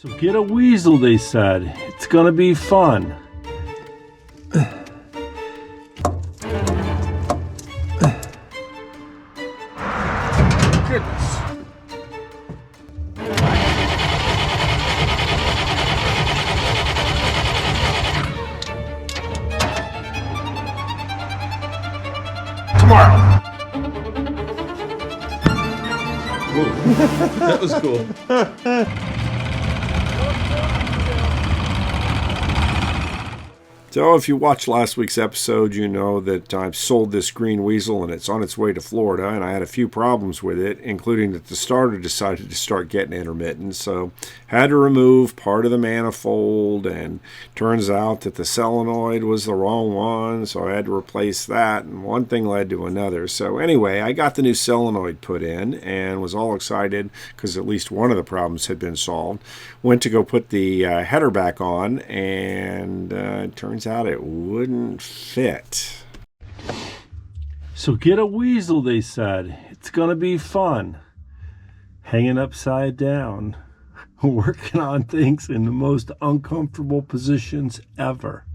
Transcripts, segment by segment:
So get a weasel, they said. It's gonna be fun. Goodness. Tomorrow. That was cool. So if you watched last week's episode, you know that I've sold this green weasel and it's on its way to Florida, and I had a few problems with it, including that the starter decided to start getting intermittent, so had to remove part of the manifold, and turns out that the solenoid was the wrong one, so I had to replace that, and one thing led to another. So anyway, I got the new solenoid put in and was all excited because at least one of the problems had been solved. Went to go put the header back on, and it turns out it wouldn't fit. So get a weasel, they said. It's gonna be fun. Hanging upside down. Working on things in the most uncomfortable positions ever.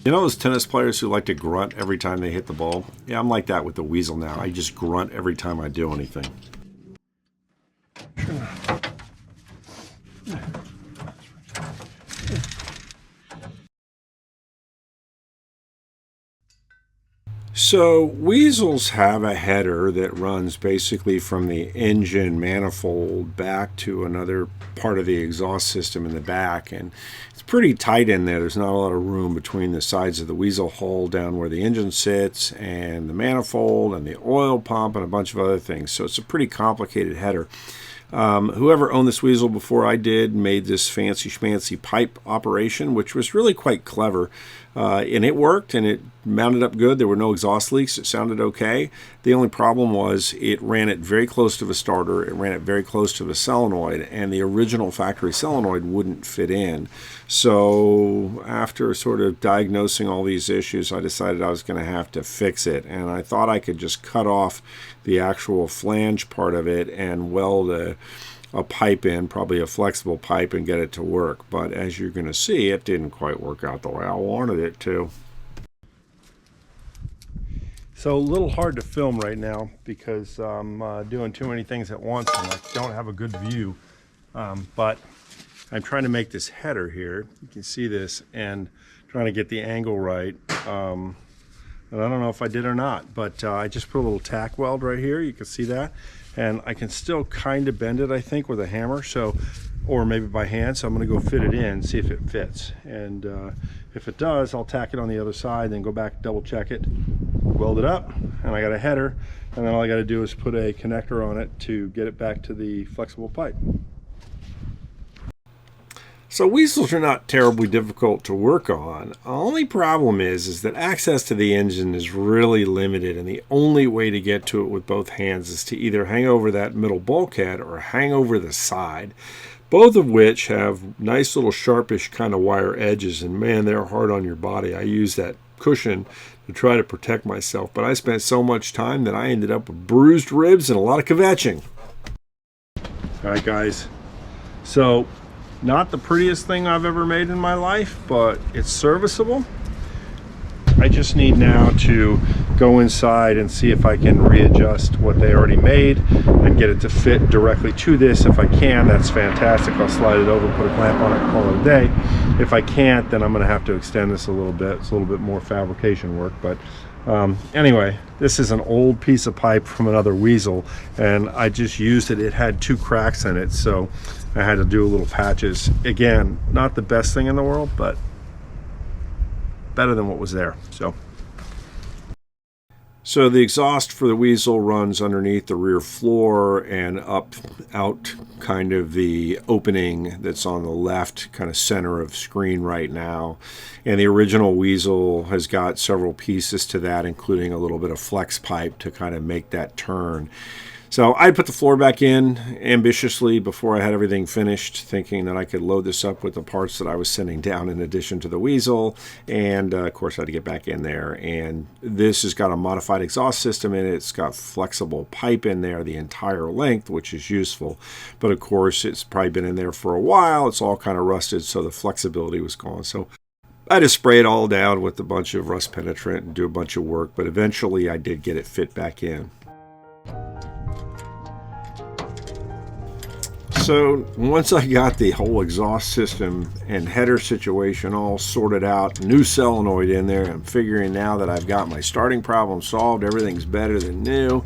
You know those tennis players who like to grunt every time they hit the ball? Yeah, I'm like that with the weasel now. I just grunt every time I do anything. So weasels have a header that runs basically from the engine manifold back to another part of the exhaust system in the back, and it's pretty tight in there. There's not a lot of room between the sides of the weasel hull down where the engine sits and the manifold and the oil pump and a bunch of other things. So it's a pretty complicated header. Whoever owned this weasel before I did made this fancy schmancy pipe operation, which was really quite clever. And it worked, and it mounted up good. There were no exhaust leaks. It sounded okay. The only problem was it ran it very close to the starter. It ran it very close to the solenoid, and the original factory solenoid wouldn't fit in. So after sort of diagnosing all these issues, I decided I was going to have to fix it. And I thought I could just cut off the actual flange part of it and weld a pipe in, probably a flexible pipe, and get it to work. But as you're going to see, it didn't quite work out the way I wanted it to. So a little hard to film right now because I'm doing too many things at once and I don't have a good view. But I'm trying to make this header here. You can see this, and trying to get the angle right. And I don't know if I did or not, but I just put a little tack weld right here. You can see that. And I can still kind of bend it, I think, with a hammer, so, or maybe by hand. So I'm going to go fit it in, see if it fits. And if it does, I'll tack it on the other side, then go back, double check it, weld it up, and I got a header. And then all I got to do is put a connector on it to get it back to the flexible pipe. So weasels are not terribly difficult to work on. The only problem is that access to the engine is really limited, and the only way to get to it with both hands is to either hang over that middle bulkhead or hang over the side, both of which have nice little sharpish kind of wire edges, and man, they're hard on your body. I use that cushion to try to protect myself, but I spent so much time that I ended up with bruised ribs and a lot of kvetching. All right, guys. So, not the prettiest thing I've ever made in my life, but it's serviceable. I just need now to go inside and see if I can readjust what they already made and get it to fit directly to this. If I can, that's fantastic. I'll slide it over, put a clamp on it, and call it a day. If I can't, then I'm going to have to extend this a little bit. It's a little bit more fabrication work, but anyway, this is an old piece of pipe from another weasel, and I just used it. It had 2 cracks in it, so I had to do a little patches. Again, not the best thing in the world, but better than what was there. So the exhaust for the weasel runs underneath the rear floor and up out kind of the opening that's on the left kind of center of screen right now. And the original weasel has got several pieces to that, including a little bit of flex pipe to kind of make that turn. So I put the floor back in ambitiously before I had everything finished, thinking that I could load this up with the parts that I was sending down in addition to the Weasel. And of course, I had to get back in there. And this has got a modified exhaust system in it. It's got flexible pipe in there the entire length, which is useful. But of course, it's probably been in there for a while. It's all kind of rusted, so the flexibility was gone. So I just spray it all down with a bunch of rust penetrant and do a bunch of work. But eventually, I did get it fit back in. So once I got the whole exhaust system and header situation all sorted out, new solenoid in there, I'm figuring now that I've got my starting problem solved, everything's better than new,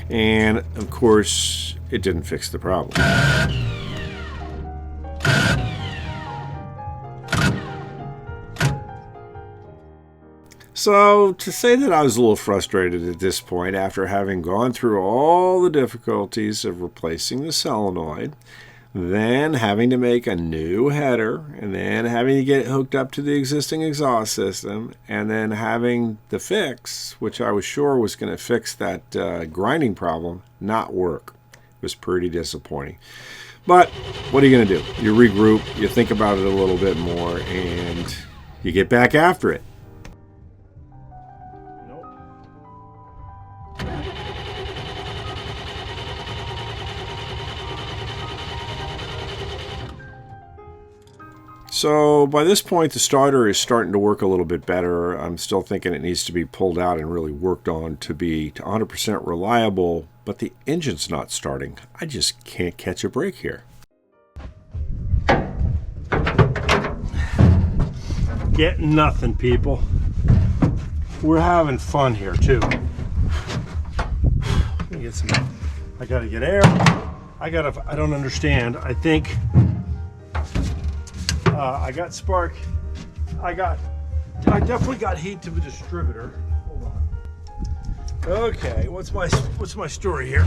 and of course it didn't fix the problem. So to say that I was a little frustrated at this point after having gone through all the difficulties of replacing the solenoid, then having to make a new header, and then having to get it hooked up to the existing exhaust system, and then having the fix, which I was sure was going to fix that grinding problem, not work. It was pretty disappointing. But what are you going to do? You regroup, you think about it a little bit more, and you get back after it. So by this point, the starter is starting to work a little bit better. I'm still thinking it needs to be pulled out and really worked on to be 100% reliable, but the engine's not starting. I just can't catch a break here. Getting nothing, people. We're having fun here too. Let me get some. I gotta get air. I don't understand. I think I got spark. I definitely got heat to the distributor. Hold on. Okay, what's my story here?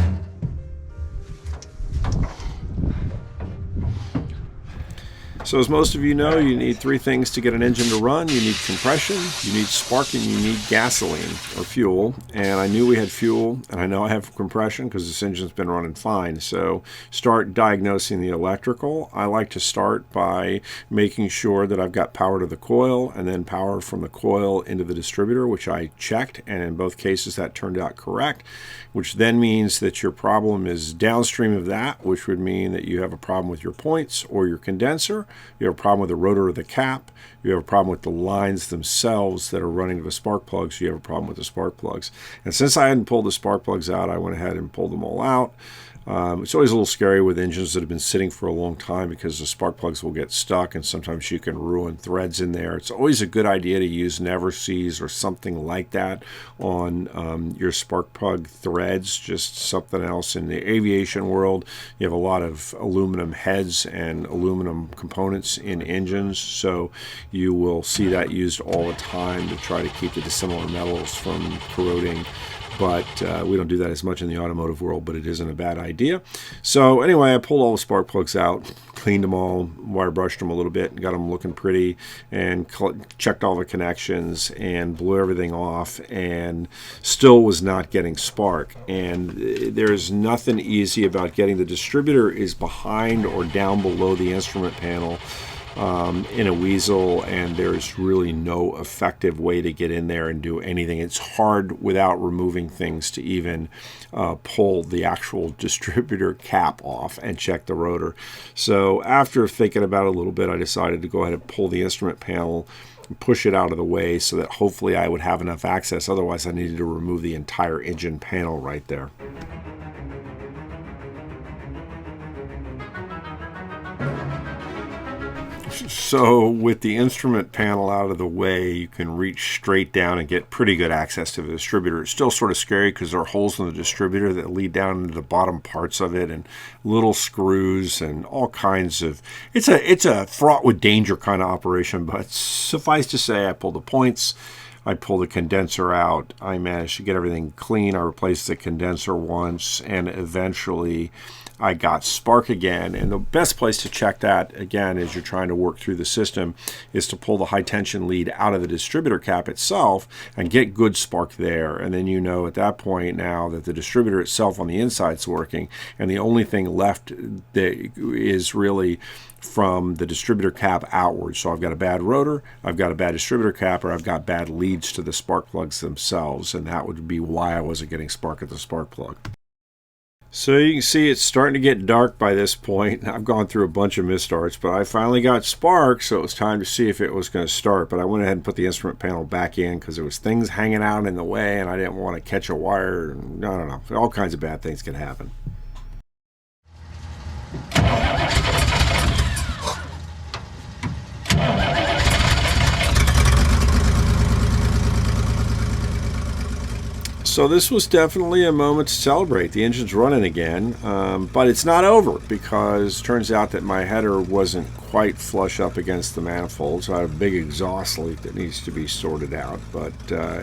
So as most of you know, you need three things to get an engine to run. You need compression, you need spark, and you need gasoline or fuel. And I knew we had fuel, and I know I have compression because this engine's been running fine. So start diagnosing the electrical. I like to start by making sure that I've got power to the coil and then power from the coil into the distributor, which I checked. And in both cases, that turned out correct, which then means that your problem is downstream of that, which would mean that you have a problem with your points or your condenser. You have a problem with the rotor of the cap. You have a problem with the lines themselves that are running to the spark plugs. You have a problem with the spark plugs. And since I hadn't pulled the spark plugs out, I went ahead and pulled them all out. It's always a little scary with engines that have been sitting for a long time because the spark plugs will get stuck and sometimes you can ruin threads in there. It's always a good idea to use never sees or something like that on your spark plug threads, just something else. In the aviation world, you have a lot of aluminum heads and aluminum components in engines, so you will see that used all the time to try to keep the dissimilar metals from corroding. But we don't do that as much in the automotive world, but it isn't a bad idea. So anyway, I pulled all the spark plugs out, cleaned them all, wire brushed them a little bit, and got them looking pretty, and checked all the connections and blew everything off, and still was not getting spark. And there's nothing easy about getting the distributor is behind or down below the instrument panel in a Weasel, and there's really no effective way to get in there and do anything. It's hard without removing things to even pull the actual distributor cap off and check the rotor. So after thinking about it a little bit, I decided to go ahead and pull the instrument panel and push it out of the way so that hopefully I would have enough access. Otherwise, I needed to remove the entire engine panel right there. So with the instrument panel out of the way, you can reach straight down and get pretty good access to the distributor. It's still sort of scary because there are holes in the distributor that lead down into the bottom parts of it, and little screws and all kinds of... It's a fraught with danger kind of operation, but suffice to say, I pulled the points. I pulled the condenser out. I managed to get everything clean. I replaced the condenser once, and eventually I got spark again. And the best place to check that, again, as you're trying to work through the system, is to pull the high tension lead out of the distributor cap itself and get good spark there. And then you know at that point now that the distributor itself on the inside is working, and the only thing left that is really from the distributor cap outwards. So I've got a bad rotor, I've got a bad distributor cap, or I've got bad leads to the spark plugs themselves, and that would be why I wasn't getting spark at the spark plug. So you can see it's starting to get dark by this point. I've gone through a bunch of misstarts, but I finally got spark, so it was time to see if it was going to start. But I went ahead and put the instrument panel back in because there was things hanging out in the way, and I didn't want to catch a wire. And I don't know, all kinds of bad things can happen. So this was definitely a moment to celebrate. The engine's running again, but it's not over because it turns out that my header wasn't quite flush up against the manifold, so I have a big exhaust leak that needs to be sorted out. But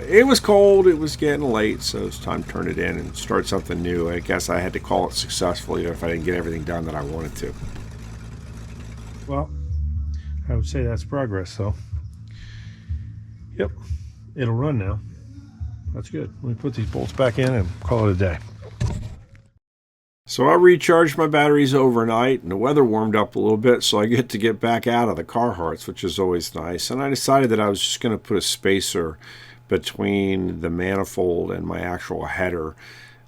it was cold, it was getting late, so it's time to turn it in and start something new. I guess I had to call it successfully if I didn't get everything done that I wanted to. Well, I would say that's progress, so. Yep, it'll run now. That's good. Let me put these bolts back in and call it a day. So I recharged my batteries overnight, and the weather warmed up a little bit, so I get back out of the Carhartts, which is always nice. And I decided that I was just going to put a spacer between the manifold and my actual header.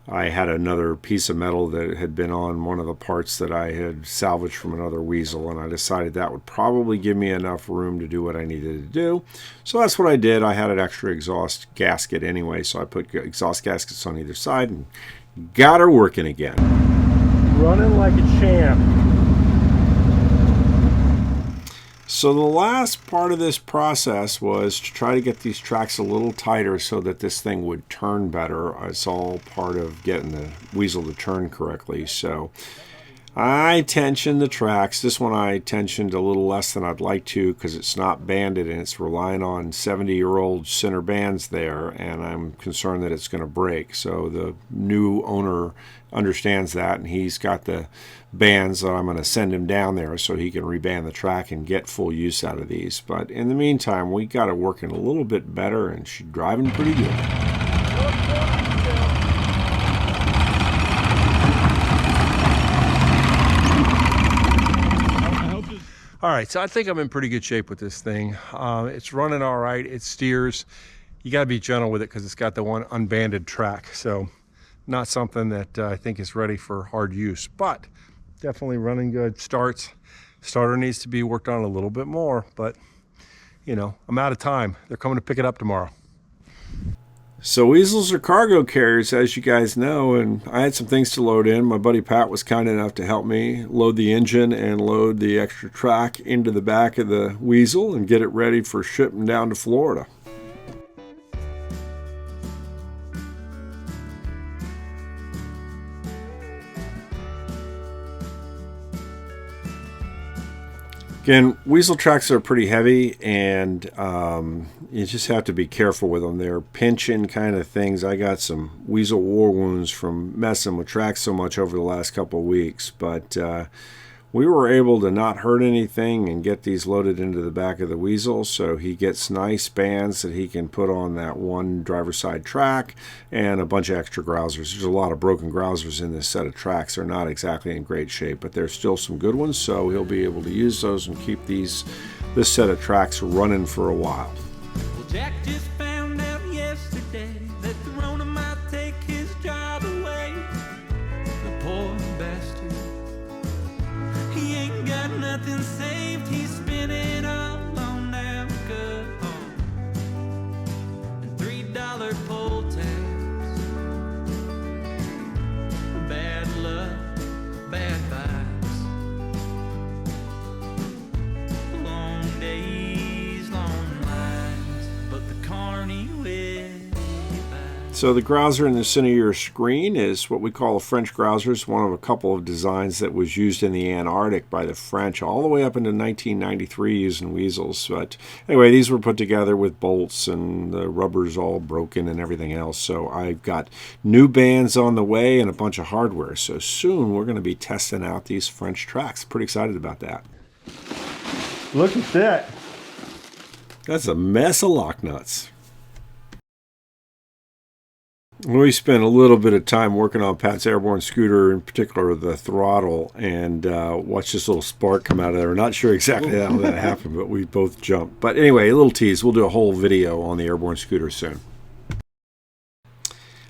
I had another piece of metal that had been on one of the parts that I had salvaged from another Weasel, and I decided that would probably give me enough room to do what I needed to do. So that's what I did. I had an extra exhaust gasket anyway, so I put exhaust gaskets on either side and got her working again. Running like a champ. So the last part of this process was to try to get these tracks a little tighter so that this thing would turn better. It's all part of getting the Weasel to turn correctly. So I tensioned the tracks. This one I tensioned a little less than I'd like to because it's not banded and it's relying on 70-year-old center bands there, and I'm concerned that it's going to break. So the new owner understands that, and he's got the bands that I'm going to send him down there so he can reband the track and get full use out of these. But in the meantime, we got it working a little bit better, and she's driving pretty good. All right, so I think I'm in pretty good shape with this thing. It's running all right. It steers. You got to be gentle with it because it's got the one unbanded track. So not something that I think is ready for hard use, but definitely running good. Starter needs to be worked on a little bit more, but you know, I'm out of time. They're coming to pick it up tomorrow. So Weasels are cargo carriers, as you guys know, and I had some things to load in. My buddy Pat was kind enough to help me load the engine and load the extra track into the back of the Weasel and get it ready for shipping down to Florida. Again, Weasel tracks are pretty heavy, and you just have to be careful with them. They're pinching kind of things. I got some Weasel war wounds from messing with tracks so much over the last couple of weeks, but we were able to not hurt anything and get these loaded into the back of the Weasel, so he gets nice bands that he can put on that one driver's side track and a bunch of extra Grousers. There's a lot of broken Grousers in this set of tracks. They're not exactly in great shape, but there's still some good ones, so he'll be able to use those and keep this set of tracks running for a while. Well, Jack just found out yesterday that the Rona might take his job away. The poor bastard. He ain't got nothing saved. He spent it all on alcohol and $3 pull tabs. Bad luck, bad vibes. Long days, long lives, but the carny will get by. So the Grouser in the center of your screen is what we call a French Grousers, one of a couple of designs that was used in the Antarctic by the French all the way up into 1993 using Weasels. But anyway, these were put together with bolts and the rubber's all broken and everything else. So I've got new bands on the way and a bunch of hardware. So soon we're going to be testing out these French tracks. Pretty excited about that. Look at that. That's a mess of lock nuts. We spent a little bit of time working on Pat's airborne scooter, in particular the throttle, and watched this little spark come out of there. We're not sure exactly how that happened, but we both jumped. But anyway, a little tease. We'll do a whole video on the airborne scooter soon.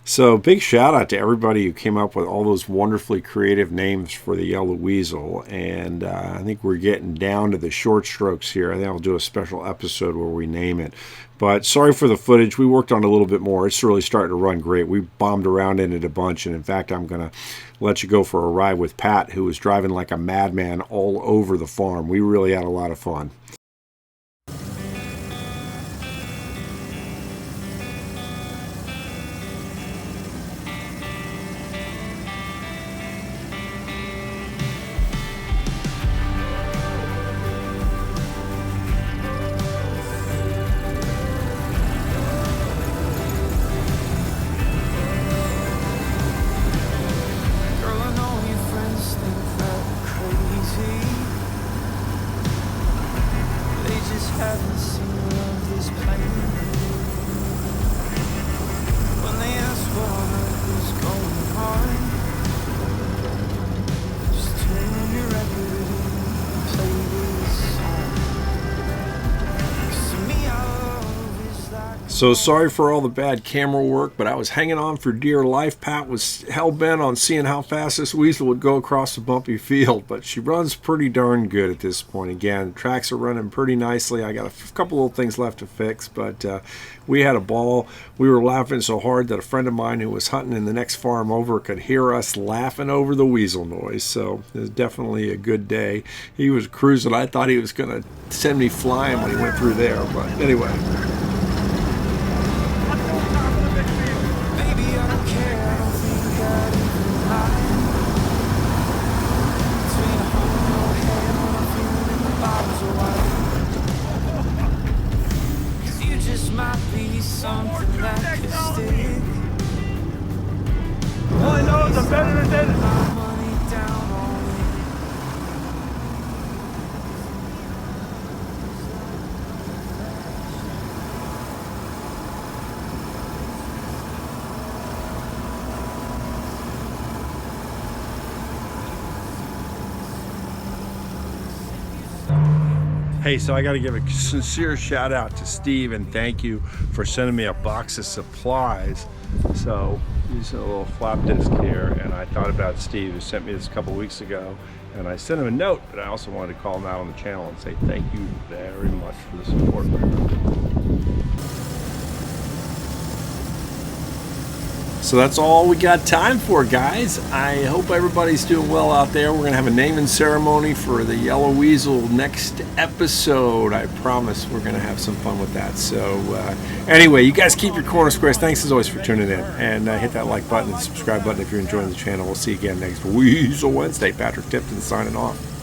So big shout out to everybody who came up with all those wonderfully creative names for the Yellow Weasel. And I think we're getting down to the short strokes here. I think I'll do a special episode where we name it. But sorry for the footage. We worked on it a little bit more. It's really starting to run great. We bombed around in it a bunch. And in fact, I'm going to let you go for a ride with Pat, who was driving like a madman all over the farm. We really had a lot of fun. Haven't seen love this plain. When they ask what on earth is going on, just turn on your record and play this song. 'Cause to me, our love is like. So sorry for all the bad camera work, but I was hanging on for dear life. Pat was hell-bent on seeing how fast this weasel would go across the bumpy field, but she runs pretty darn good at this point. Again, the tracks are running pretty nicely. I got a couple little things left to fix, but we had a ball. We were laughing so hard that a friend of mine who was hunting in the next farm over could hear us laughing over the weasel noise, so it was definitely a good day. He was cruising. I thought he was going to send me flying when he went through there, but anyway. Might be something that could stick. All I know is I'm better than Dennis. My money down on it. Hey, so I got to give a sincere shout out to Steve and thank you for sending me a box of supplies. So here's a little flop disc here, and I thought about Steve, who sent me this a couple weeks ago, and I sent him a note, but I also wanted to call him out on the channel and say thank you very much for the support. So that's all we got time for, guys. I hope everybody's doing well out there. We're going to have a naming ceremony for the Yellow Weasel next episode. I promise we're going to have some fun with that. So anyway, you guys keep your corner squares. Thanks as always for tuning in. And hit that like button and subscribe button if you're enjoying the channel. We'll see you again next Weasel Wednesday. Patrick Tipton signing off.